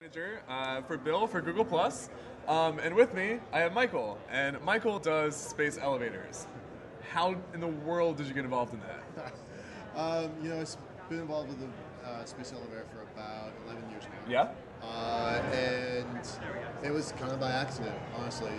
Manager for BIL for Google Plus, and with me I have Michael, and Michael does space elevators. How in the world did you get involved in that? I've been involved with the space elevator for about 11 years now. Yeah. And it was kind of by accident, honestly.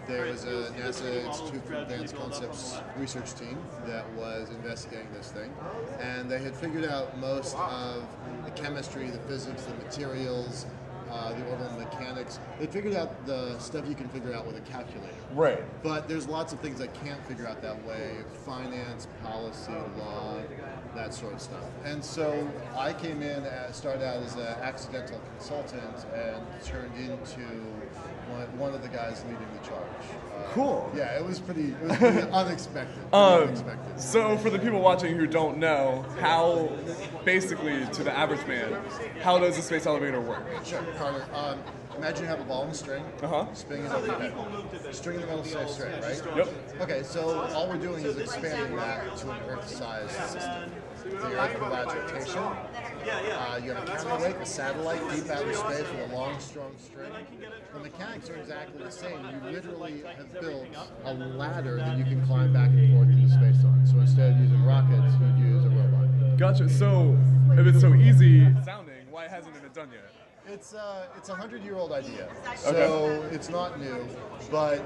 There was a NASA Institute for Advanced Concepts research team that was investigating this thing, and they had figured out most of the chemistry, the physics, the materials, the orbital mechanics. They figured out the stuff you can figure out with a calculator. Right. But there's lots of things I can't figure out that way: finance, policy, law, that sort of stuff. And so I came in, started out as an accidental consultant, and turned into one of the guys leading the charge. Cool. Yeah, it was pretty unexpected. Unexpected. So for the people watching who don't know, how, basically to the average man, how does a space elevator work? Sure, Carter. Imagine you have a ball and string, spinning it over your head. String in the middle stays straight, right? Yep. Okay, so all we're doing is expanding that to an Earth-sized system. The Earth provides rotation. You have a counterweight, a satellite, deep outer space with a long, strong string. The mechanics are exactly the same. You literally have built a ladder that you can climb back and forth into space on. So instead of using rockets, you'd use a robot. Gotcha. So if it's so easy sounding, why hasn't it been done yet? It's a 100-year-old idea, so it's not new. But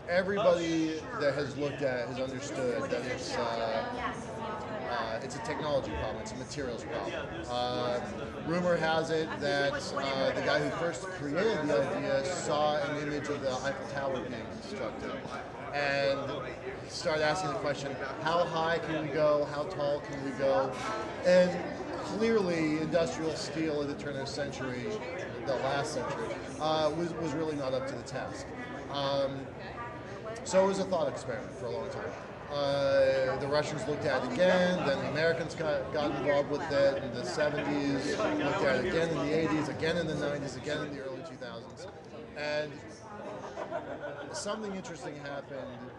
everybody that has looked at it has understood that it's a technology problem, it's a materials problem. Rumor has it that the guy who first created the idea saw an image of the Eiffel Tower being constructed and started asking the question, how high can we go, how tall can we go? And clearly industrial steel at the turn of the century, the last century, was really not up to the task. So it was a thought experiment for a long time. The Russians looked at it again, then the Americans got involved with it in the 70s, looked at it again in the 80s, again in the 90s, again in the early 2000s. And something interesting happened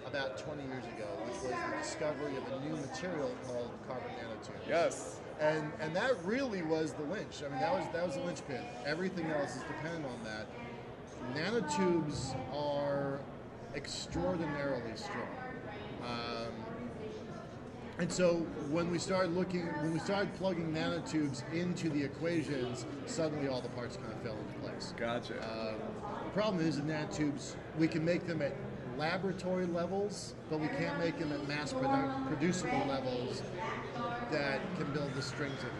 about 20 years ago, which was the discovery of a new material called carbon nanotubes. Yes. And that really was the lynch. I mean, that was the linchpin. Everything else is dependent on that. Nanotubes are extraordinarily strong. And so when we started plugging nanotubes into the equations, suddenly all the parts kind of fell into place. Gotcha. The problem is the nanotubes, we can make them at laboratory levels, but we can't make them at mass producible levels that can build the strings of it.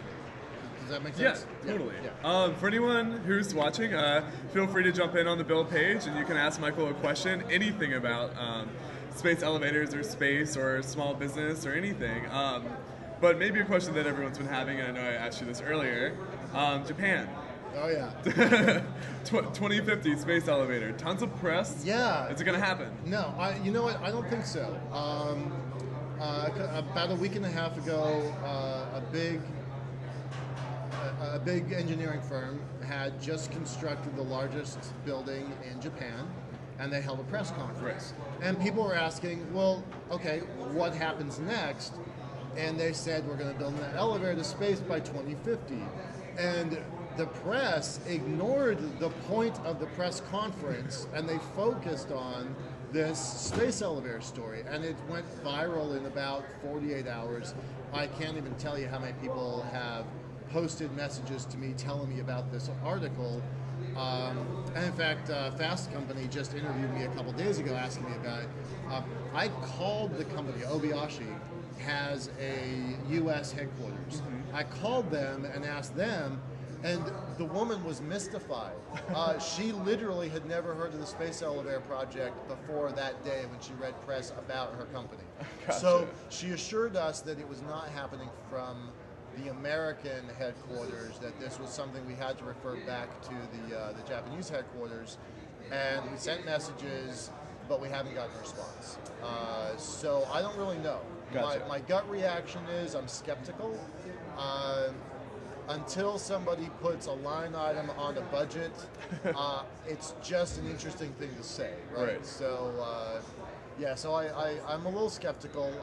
Does that make sense? Yeah, totally. Yeah. For anyone who's watching, feel free to jump in on the BIL page and you can ask Michael a question, anything about space elevators or space or small business or anything. But maybe a question that everyone's been having, and I know I asked you this earlier, Japan. Oh yeah. 2050 space elevator. Tons of press. Yeah. Is it going to happen? No, you know what? I don't think so. About a week and a half ago, a big engineering firm had just constructed the largest building in Japan, and they held a press conference. Right. And people were asking, well, okay, what happens next? And they said, we're going to build an elevator to space by 2050. And the press ignored the point of the press conference, and they focused on this space elevator story, and it went viral in about 48 hours. I can't even tell you how many people have posted messages to me telling me about this article. And in fact, Fast Company just interviewed me a couple days ago asking me about it. I called the company, Obayashi has a U.S. headquarters. I called them and asked them, and the woman was mystified. She literally had never heard of the space elevator project before that day when she read press about her company. Gotcha. So she assured us that it was not happening from the American headquarters, that this was something we had to refer back to the Japanese headquarters. And we sent messages, but we haven't gotten a response. So I don't really know. Gotcha. My gut reaction is I'm skeptical. Until somebody puts a line item on a budget, it's just an interesting thing to say, right? Right. So, yeah, so I'm a little skeptical.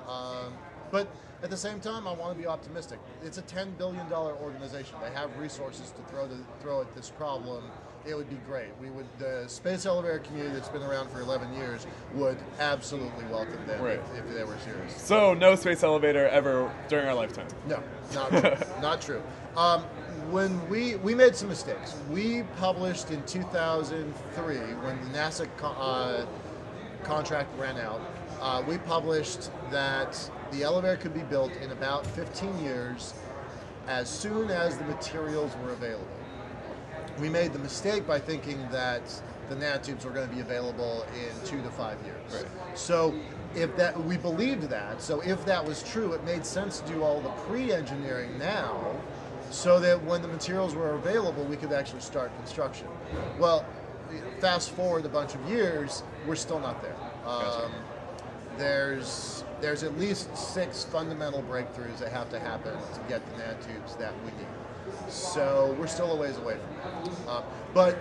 But at the same time, I want to be optimistic. It's a $10 billion organization. They have resources to throw at this problem. It would be great. The space elevator community that's been around for 11 years would absolutely welcome them if they were serious. So no space elevator ever during our lifetime? No, not true. Not true. When we made some mistakes. We published in 2003, when the NASA contract ran out, we published that the elevator could be built in about 15 years as soon as the materials were available. We made the mistake by thinking that the nanotubes were going to be available in 2 to 5 years. Right. So we believed that, so if that was true, it made sense to do all the pre-engineering now, so that when the materials were available, we could actually start construction. Well, fast forward a bunch of years, we're still not there. Gotcha. There's at least 6 fundamental breakthroughs that have to happen to get the nanotubes that we need. So we're still a ways away from that. But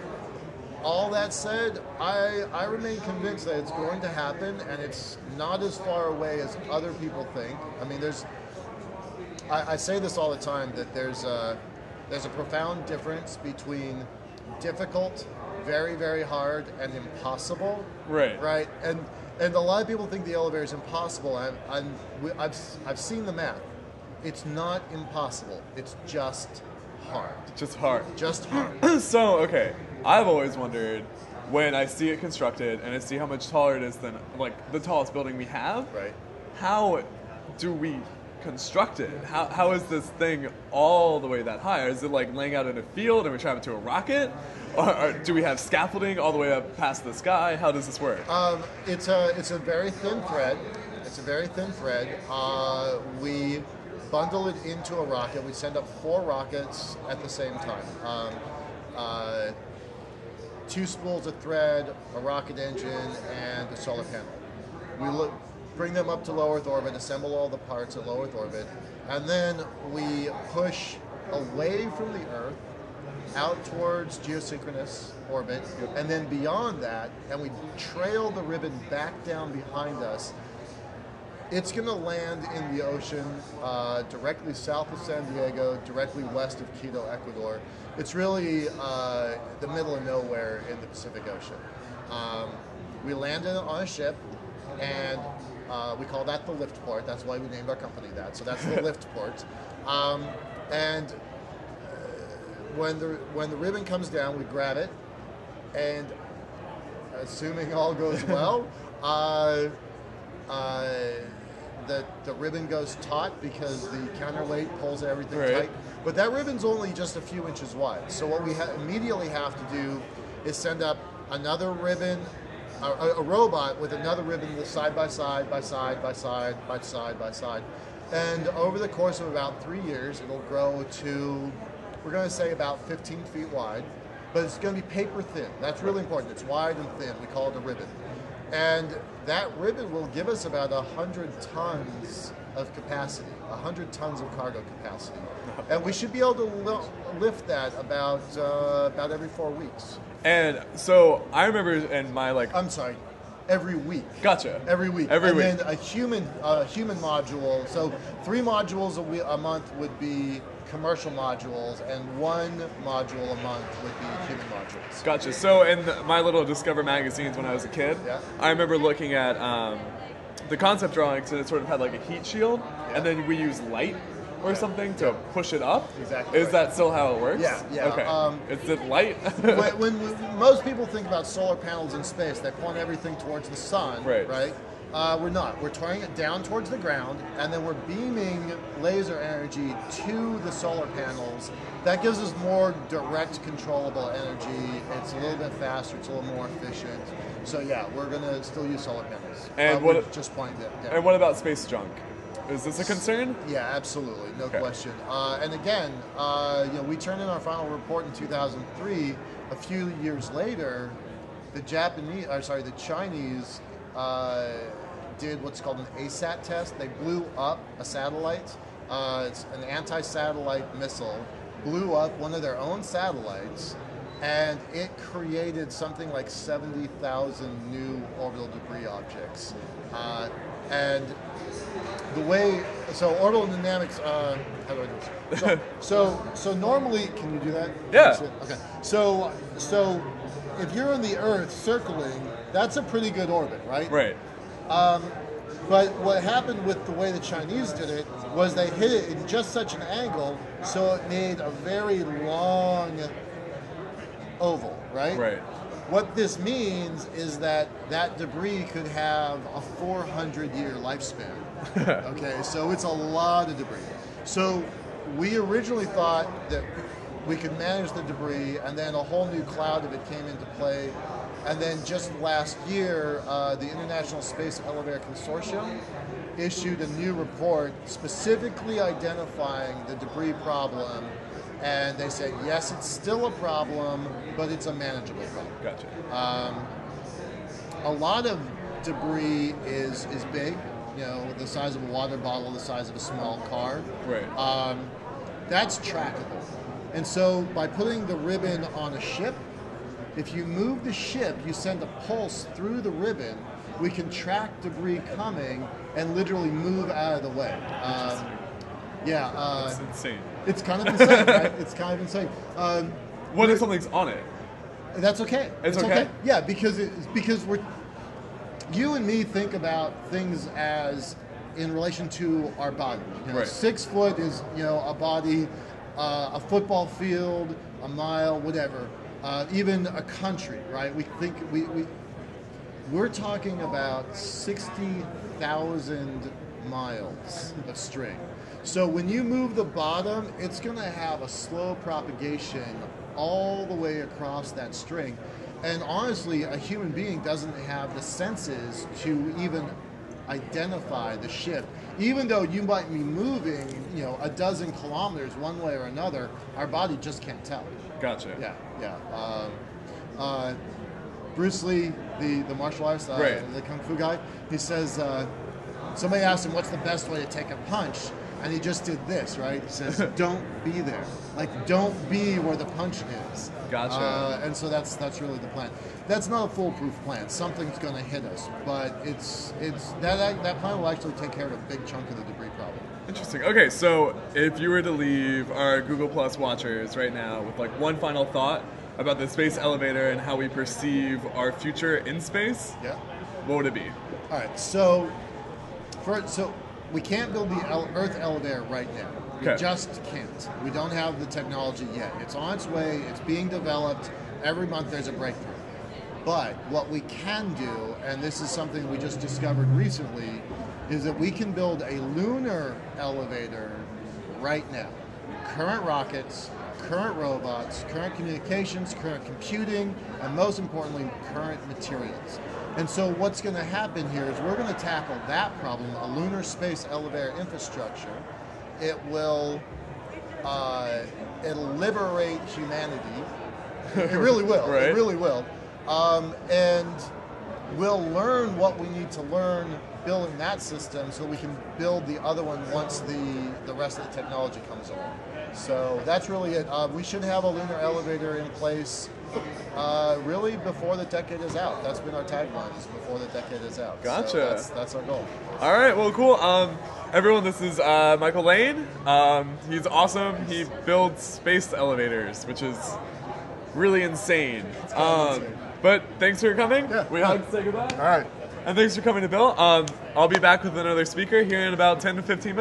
all that said, I remain convinced that it's going to happen, and it's not as far away as other people think. I mean, I say this all the time, that there's a profound difference between difficult, very, very hard, and impossible. Right. Right. And a lot of people think the elevator is impossible. I've seen the math. It's not impossible. It's just hard. Just hard. Just hard. So, okay, I've always wondered, when I see it constructed and I see how much taller it is than like the tallest building we have, Right. How do we construct it? How is this thing all the way that high? Is it like laying out in a field and we trap it to a rocket? Or do we have scaffolding all the way up past the sky? How does this work? It's a very thin thread. It's a very thin thread. We bundle it into a rocket. We send up 4 rockets at the same time. 2 spools of thread, a rocket engine, and a solar panel. We bring them up to low Earth orbit, assemble all the parts at low Earth orbit, and then we push away from the Earth out towards geosynchronous orbit, and then beyond that, and we trail the ribbon back down behind us. It's going to land in the ocean directly south of San Diego, directly west of Quito, Ecuador. It's really the middle of nowhere in the Pacific Ocean. We landed on a ship, and we call that the Liftport. That's why we named our company that. So that's the Liftport. And when the ribbon comes down, we grab it, and assuming all goes well, the ribbon goes taut because the counterweight pulls everything tight. But that ribbon's only just a few inches wide. So what we immediately have to do is send up another ribbon, a robot with another ribbon side by side, by side, by side, by side, by side. And over the course of about 3 years, it'll grow to, we're going to say about 15 feet wide, but it's going to be paper thin. That's really important. It's wide and thin. We call it a ribbon. And that ribbon will give us about 100 tons of capacity, 100 tons of cargo capacity. And we should be able to lift that about every 4 weeks. And so I remember in my I'm sorry, every week. Gotcha. Every week. Every week. And then a human module. So 3 modules a month would be commercial modules, and 1 module a month would be human modules. Gotcha. So in my little Discover magazines when I was a kid, I remember looking at the concept drawings, and it sort of had like a heat shield, and then we use light or something to push it up. Exactly. Is that still how it works? Yeah. Okay. Is it light? when most people think about solar panels in space, they point everything towards the sun, right? We're not. We're turning it down towards the ground, and then we're beaming laser energy to the solar panels. That gives us more direct, controllable energy. It's a little bit faster. It's a little more efficient. So yeah, we're going to still use solar panels. And just point it down. And what about space junk? Is this a concern? Yeah, absolutely, no question. And again, we turned in our final report in 2003. A few years later, the Chinese did what's called an ASAT test. They blew up a satellite. It's an anti-satellite missile. Blew up one of their own satellites, and it created something like 70,000 new orbital debris objects. And the way, so orbital dynamics, how do I do this? So normally, can you do that? Yeah. Okay. So if you're on the Earth circling, that's a pretty good orbit, right? Right. But what happened with the way the Chinese did it was they hit it in just such an angle, so it made a very long oval, right? Right. What this means is that debris could have a 400-year lifespan. Okay, so it's a lot of debris. So we originally thought that we could manage the debris, and then a whole new cloud of it came into play. And then just last year, the International Space Elevator Consortium issued a new report specifically identifying the debris problem. And they said, yes, it's still a problem, but it's a manageable problem. Gotcha. A lot of debris is big, you know, the size of a water bottle, the size of a small car. Right. That's trackable. And so by putting the ribbon on a ship, if you move the ship, you send a pulse through the ribbon, we can track debris coming and literally move out of the way. That's insane. It's kind of insane, right? It's kind of insane. What if something's on it? That's okay. It's okay? Yeah, because you and me think about things as in relation to our body. You know, right. 6 foot is, you know, a body, a football field, a mile, whatever. Even a country, right? We think we're talking about 60,000 miles of string. So when you move the bottom, it's going to have a slow propagation all the way across that string. And honestly, a human being doesn't have the senses to even identify the shift. Even though you might be moving, you know, a dozen kilometers one way or another, our body just can't tell. Gotcha. Yeah. Bruce Lee, the martial artist, right. the kung fu guy, he says, somebody asked him, what's the best way to take a punch? And he just did this, right? He says, don't be there. Like, don't be where the punch is. Gotcha. And so that's really the plan. That's not a foolproof plan. Something's going to hit us, but it's that plan will actually take care of a big chunk of the debris problem. Interesting. Okay, so if you were to leave our Google Plus watchers right now with like one final thought about the space elevator and how we perceive our future in space, yeah, what would it be? All right. So we can't build the Earth elevator right now. We just can't. We don't have the technology yet. It's on its way. It's being developed. Every month there's a breakthrough. But what we can do, and this is something we just discovered recently, is that we can build a lunar elevator right now. Current rockets, current robots, current communications, current computing, and most importantly, current materials. And so what's going to happen here is we're going to tackle that problem, a lunar space elevator infrastructure. It'll liberate humanity. It really will. Right. It really will. And we'll learn what we need to learn building that system so we can build the other one once the rest of the technology comes along. So that's really it. We should have a lunar elevator in place really before the decade is out. That's been our tagline, is before the decade is out. Gotcha. So that's our goal. All right, well, cool. Everyone, this is Michael Lane. He's awesome. He builds space elevators, which is really insane. But thanks for coming. Yeah. We have to say goodbye. All right. And thanks for coming to BIL. I'll be back with another speaker here in about 10 to 15 minutes.